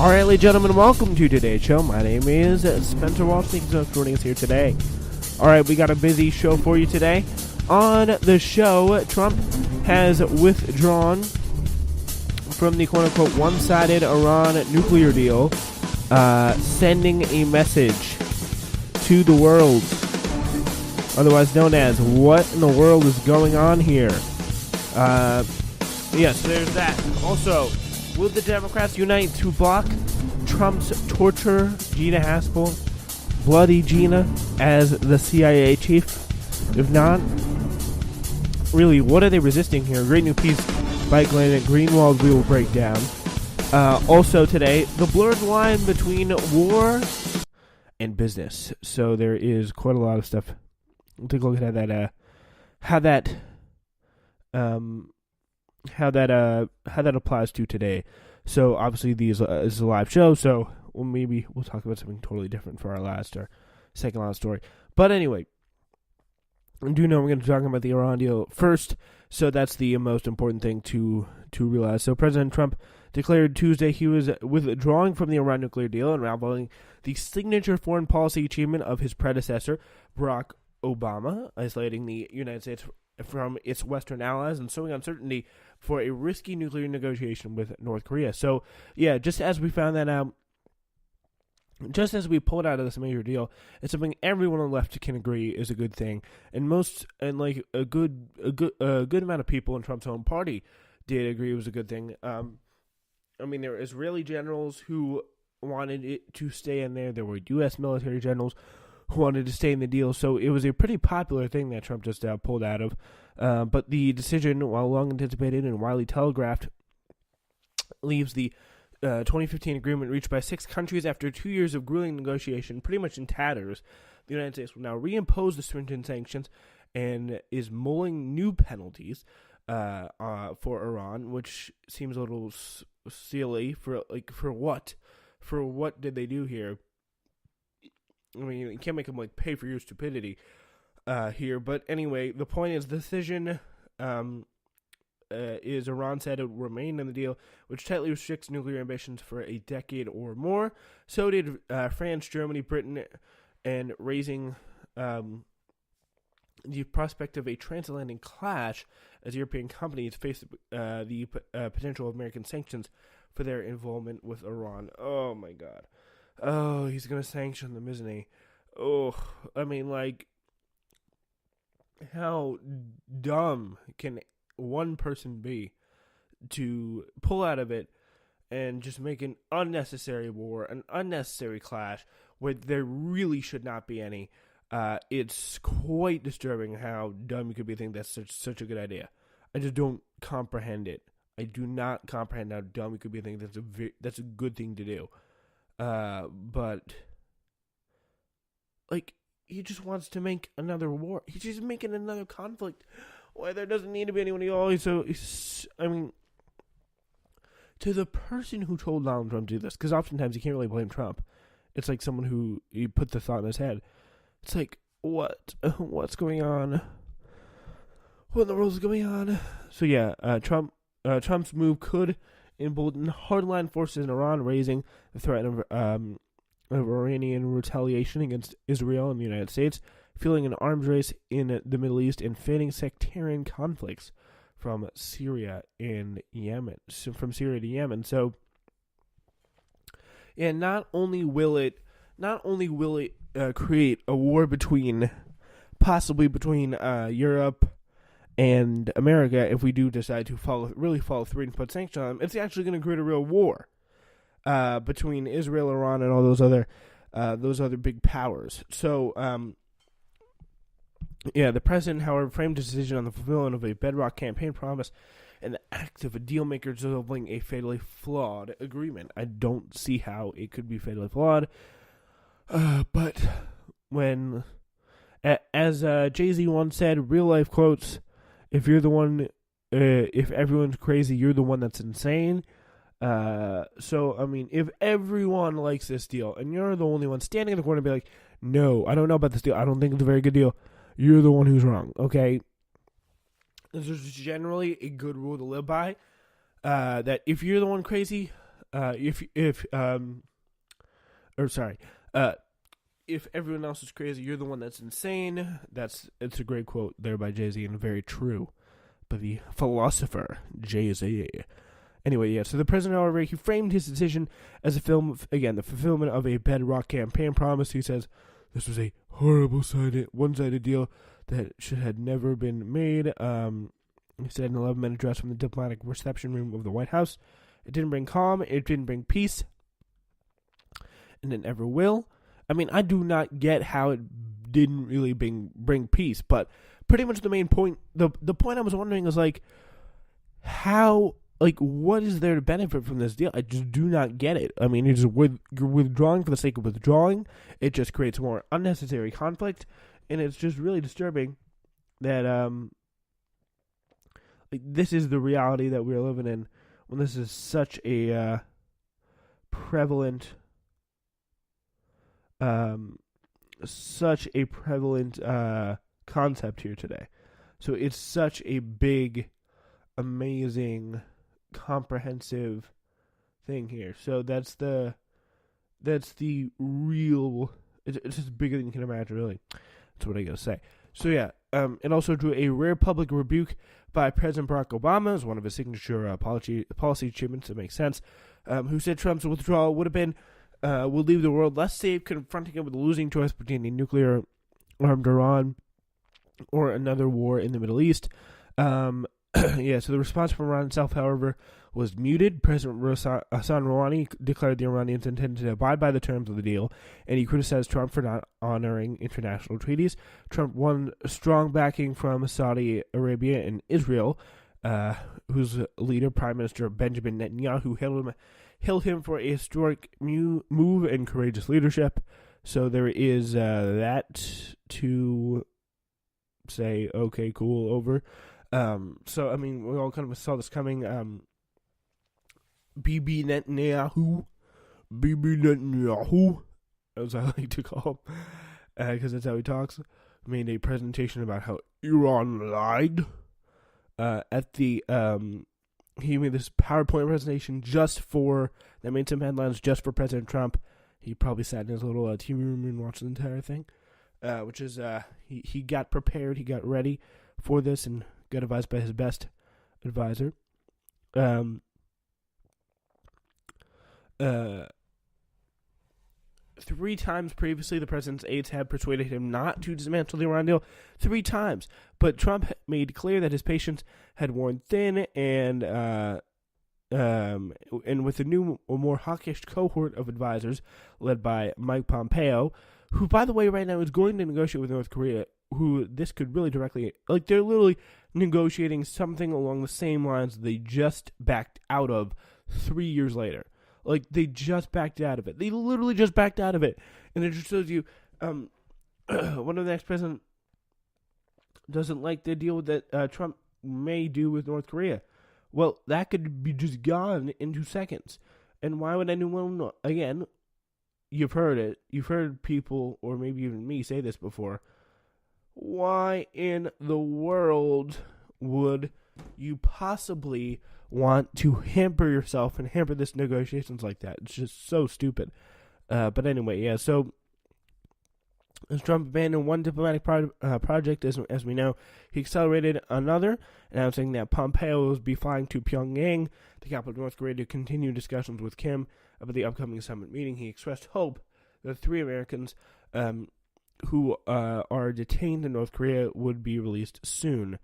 Alright, ladies and gentlemen, welcome to today's show. My name is Spencer Walsh. Thank you so much for joining us here today. Alright, we got a busy show for you today. On the show, Trump has withdrawn from the quote-unquote one-sided Iran nuclear deal, sending a message to the world, otherwise known as what in the world is going on here. Yes, there's that. Also, will the Democrats unite to block Trump's torture Gina Haspel, Bloody Gina, as the CIA chief? If not, really, what are they resisting here? Great new piece by Glenn Greenwald we will break down. Also today, the blurred line between war and business. So there is quite a lot of stuff. We'll take a look at how that applies to today. So obviously this is a live show, so maybe we'll talk about something totally different for our second last story. But anyway, I do know we're going to be talking about the Iran deal first, so that's the most important thing to realize. So President Trump declared Tuesday he was withdrawing from the Iran nuclear deal, unraveling the signature foreign policy achievement of his predecessor, Barack Obama, isolating the United States from its Western allies and sowing uncertainty for a risky nuclear negotiation with North Korea. So, yeah, just as we found that out, just as we pulled out of this major deal, it's something everyone on the left can agree is a good thing, and a good amount of people in Trump's own party did agree it was a good thing. I mean, there were Israeli generals who wanted it to stay in there. There were U.S. military generals who wanted to stay in the deal, so it was a pretty popular thing that Trump just pulled out of. But the decision, while long anticipated and widely telegraphed, leaves the 2015 agreement reached by 6 countries after 2 years of grueling negotiation pretty much in tatters. The United States will now reimpose the stringent sanctions and is mulling new penalties for Iran, which seems a little silly. For what? For what did they do here? I mean, you can't make them pay for your stupidity here. But anyway, the point is the decision is Iran said it would remain in the deal, which tightly restricts nuclear ambitions for a decade or more. So did France, Germany, Britain, and raising the prospect of a transatlantic clash as European companies face the potential of American sanctions for their involvement with Iran. Oh, my God. Oh, he's going to sanction them, isn't he? Oh, I mean, how dumb can one person be to pull out of it and just make an unnecessary war, an unnecessary clash, where there really should not be any? It's quite disturbing how dumb you could be thinking that's such a good idea. I just don't comprehend it. I do not comprehend how dumb you could be thinking that's a good thing to do. But he just wants to make another war. He's just making another conflict where there doesn't need to be anyone. I mean, to the person who told Donald Trump to do this, because oftentimes you can't really blame Trump. It's like someone who he put the thought in his head. It's like, what's going on? What in the world is going on? So yeah, Trump's move could embolden hardline forces in Iran, raising the threat of Iranian retaliation against Israel and the United States, fueling an arms race in the Middle East, and fanning sectarian conflicts from Syria to Yemen. So, yeah, not only will it create a war possibly between Europe and America, if we do decide to follow through and put sanctions on them, it's actually going to create a real war between Israel, Iran, and all those other big powers. So, the president, however, framed his decision on the fulfillment of a bedrock campaign promise and the act of a dealmaker resolving a fatally flawed agreement. I don't see how it could be fatally flawed. But when, as Jay-Z once said, real life quotes, if everyone's crazy, you're the one that's insane. So, I mean, if everyone likes this deal and you're the only one standing in the corner and be like, no, I don't know about this deal, I don't think it's a very good deal, you're the one who's wrong, okay? This is generally a good rule to live by, that if you're the one crazy, if everyone else is crazy, you're the one that's insane. It's a great quote there by Jay-Z, and very true by the philosopher Jay-Z. Anyway, yeah, so the president, however, he framed his decision as a film, again, the fulfillment of a bedrock campaign promise. He says, this was a horrible one-sided deal that should have never been made. He said in an 11-minute address from the diplomatic reception room of the White House, it didn't bring calm, it didn't bring peace, and it never will. I mean, I do not get how it didn't really bring peace, but pretty much the main point, the point I was wondering is, like, how, like, what is there to benefit from this deal? I just do not get it. I mean, you're withdrawing for the sake of withdrawing. It just creates more unnecessary conflict, and it's just really disturbing that, like, this is the reality that we're living in when this is such a prevalent concept here today. So it's such a big, amazing, comprehensive thing here. So that's the real. It's just bigger than you can imagine. Really, that's what I gotta say. So yeah, it also drew a rare public rebuke by President Barack Obama as one of his signature policy achievements. That makes sense. Who said Trump's withdrawal would have been will leave the world less safe, confronting it with a losing choice between a nuclear-armed Iran or another war in the Middle East. Yeah, so the response from Iran itself, however, was muted. President Hassan Rouhani declared the Iranians intended to abide by the terms of the deal, and he criticized Trump for not honoring international treaties. Trump won strong backing from Saudi Arabia and Israel, whose leader, Prime Minister Benjamin Netanyahu, hailed him for a historic move and courageous leadership. So there is that to say, okay, cool, over. So, I mean, we all kind of saw this coming. Bibi Netanyahu, as I like to call him, because that's how he talks, made a presentation about how Iran lied. He made this PowerPoint presentation that made some headlines just for President Trump. He probably sat in his little TV room and watched the entire thing, which is, he got prepared, he got ready for this, and got advised by his best advisor. Three times previously, the president's aides had persuaded him not to dismantle the Iran deal. 3 times. But Trump made clear that his patience had worn thin, and with a new, more hawkish cohort of advisors led by Mike Pompeo, who, by the way, right now is going to negotiate with North Korea, who this could really directly, like, they're literally negotiating something along the same lines they just backed out of 3 years later. Like, they just backed out of it. They literally just backed out of it. And it just shows you, one of the next president doesn't like the deal that Trump may do with North Korea. Well, that could be just gone in 2 seconds. And why would anyone know? Again, you've heard it. You've heard people, or maybe even me, say this before. Why in the world would you possibly want to hamper yourself and hamper this negotiations like that? It's just so stupid. But anyway, yeah, so as Trump abandoned one diplomatic project, as we know, he accelerated another, announcing that Pompeo will be flying to Pyongyang, the capital of North Korea, to continue discussions with Kim about the upcoming summit meeting. He expressed hope that 3 Americans who are detained in North Korea would be released soon,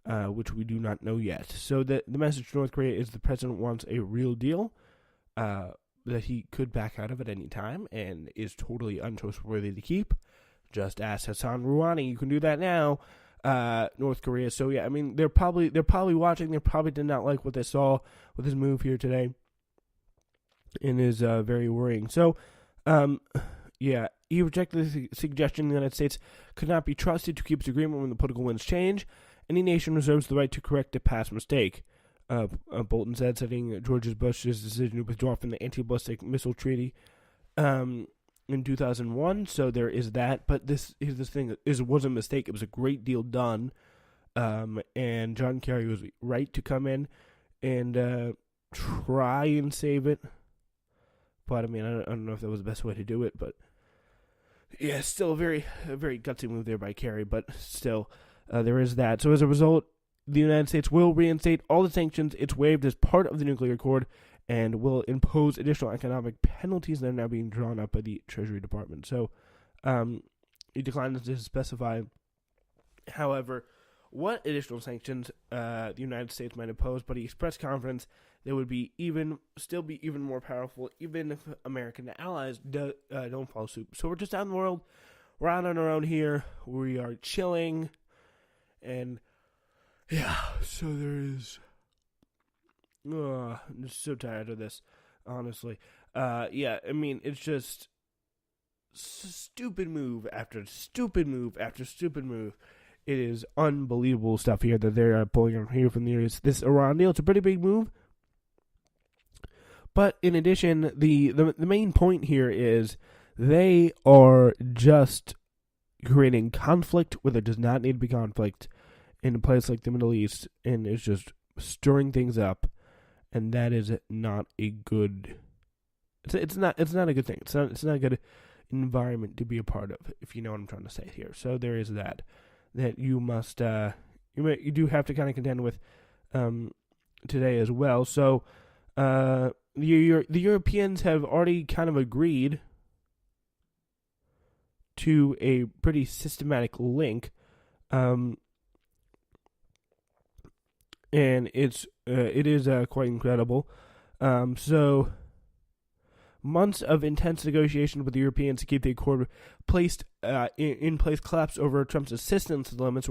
which we do not know yet. So the message to North Korea is the president wants a real deal, that he could back out of at any time and is totally untrustworthy to keep. Just ask Hassan Rouhani. You can do that now, North Korea. So yeah, I mean, they're probably watching. They probably did not like what they saw with his move here today, and is very worrying. So, yeah, he rejected the suggestion the United States could not be trusted to keep its agreement when the political winds change. Any nation reserves the right to correct a past mistake, Bolton said, citing George Bush's decision to withdraw from the anti-ballistic missile treaty in 2001. So there is that. But this thing. It was a mistake. It was a great deal done, and John Kerry was right to come in and try and save it. But I mean, I don't know if that was the best way to do it, but yeah, still a very gutsy move there by Kerry. But still, there is that. So as a result, the United States will reinstate all the sanctions it's waived as part of the nuclear accord, and will impose additional economic penalties that are now being drawn up by the Treasury Department. So, he declined to specify, however, what additional sanctions the United States might impose, but he expressed confidence they would still be even more powerful, even if American allies don't follow suit. So we're just out in the world, we're out on our own here, we are chilling, and yeah, so there is. I'm just so tired of this, honestly. Yeah, I mean, it's just stupid move after stupid move after stupid move. It is unbelievable stuff here that they're pulling on here from this Iran deal. It's a pretty big move. But in addition, the main point here is they are just creating conflict where there does not need to be conflict in a place like the Middle East, and it's just stirring things up, and that is not a good. It's not a good thing. It's not a good environment to be a part of, if you know what I'm trying to say here. So there is that you must you do have to kind of contend with today as well. So the Europeans have already kind of agreed to a pretty systematic link, and it is quite incredible. So months of intense negotiations with the Europeans to keep the accord placed in place collapsed over Trump's assistance limits.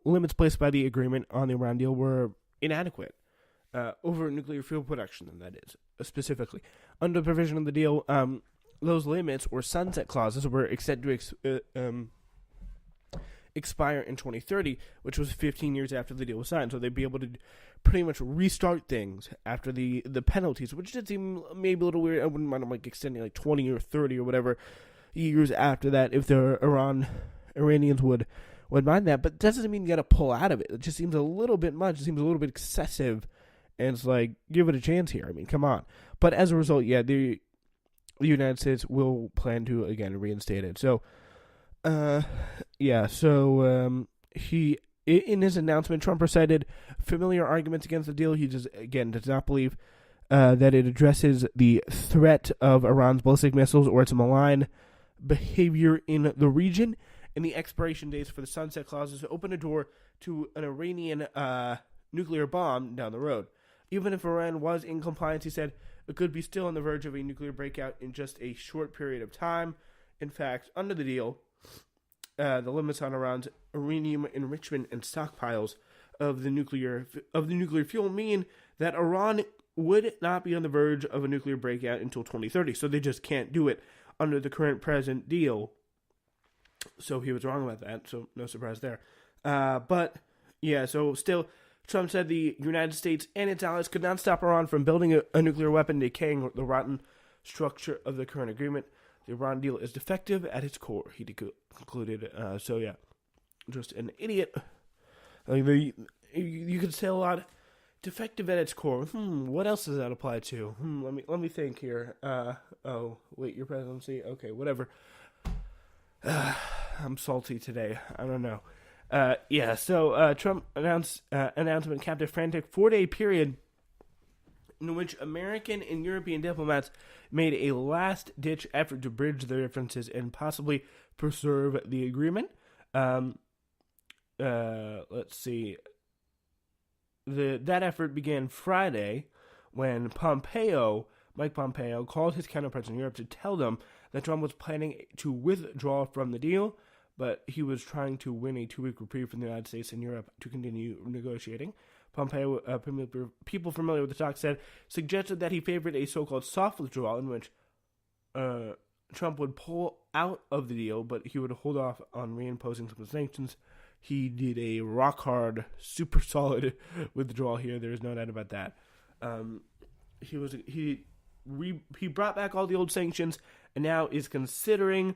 Limits placed by the agreement on the Iran deal were inadequate over nuclear fuel production, and that is specifically under the provision of the deal. Those limits or sunset clauses were extended to expire in 2030, which was 15 years after the deal was signed. So they'd be able to pretty much restart things after the penalties, which did seem maybe a little weird. I wouldn't mind them like extending like 20 or 30 or whatever years after that if the Iranians would mind that. But that doesn't mean you got to pull out of it. It just seems a little bit much. It seems a little bit excessive. And it's like, give it a chance here. I mean, come on. But as a result, yeah, the United States will plan to, again, reinstate it. So, he, in his announcement, Trump recited familiar arguments against the deal. He just, again, does not believe that it addresses the threat of Iran's ballistic missiles or its malign behavior in the region. And the expiration dates for the sunset clauses open a door to an Iranian nuclear bomb down the road. Even if Iran was in compliance, he said, it could be still on the verge of a nuclear breakout in just a short period of time. In fact, under the deal, the limits on Iran's uranium enrichment and stockpiles of the nuclear fuel mean that Iran would not be on the verge of a nuclear breakout until 2030. So they just can't do it under the current present deal. So he was wrong about that. So no surprise there. But yeah, so still, Trump said the United States and its allies could not stop Iran from building a nuclear weapon, decaying the rotten structure of the current agreement. The Iran deal is defective at its core, he concluded. So yeah, just an idiot. You could say a lot. Defective at its core. What else does that apply to? Let me think here. Oh wait, your presidency. Okay, whatever. I'm salty today. I don't know. So Trump announcement capped a frantic 4-day period in which American and European diplomats made a last-ditch effort to bridge their differences and possibly preserve the agreement. Let's see. That effort began Friday when Mike Pompeo, called his counterparts in Europe to tell them that Trump was planning to withdraw from the deal, but he was trying to win a 2-week reprieve from the United States and Europe to continue negotiating. Pompeo, people familiar with the talks suggested that he favored a so-called soft withdrawal in which Trump would pull out of the deal, but he would hold off on reimposing some sanctions. He did a rock-hard, super solid withdrawal here. There is no doubt about that. He brought back all the old sanctions and now is considering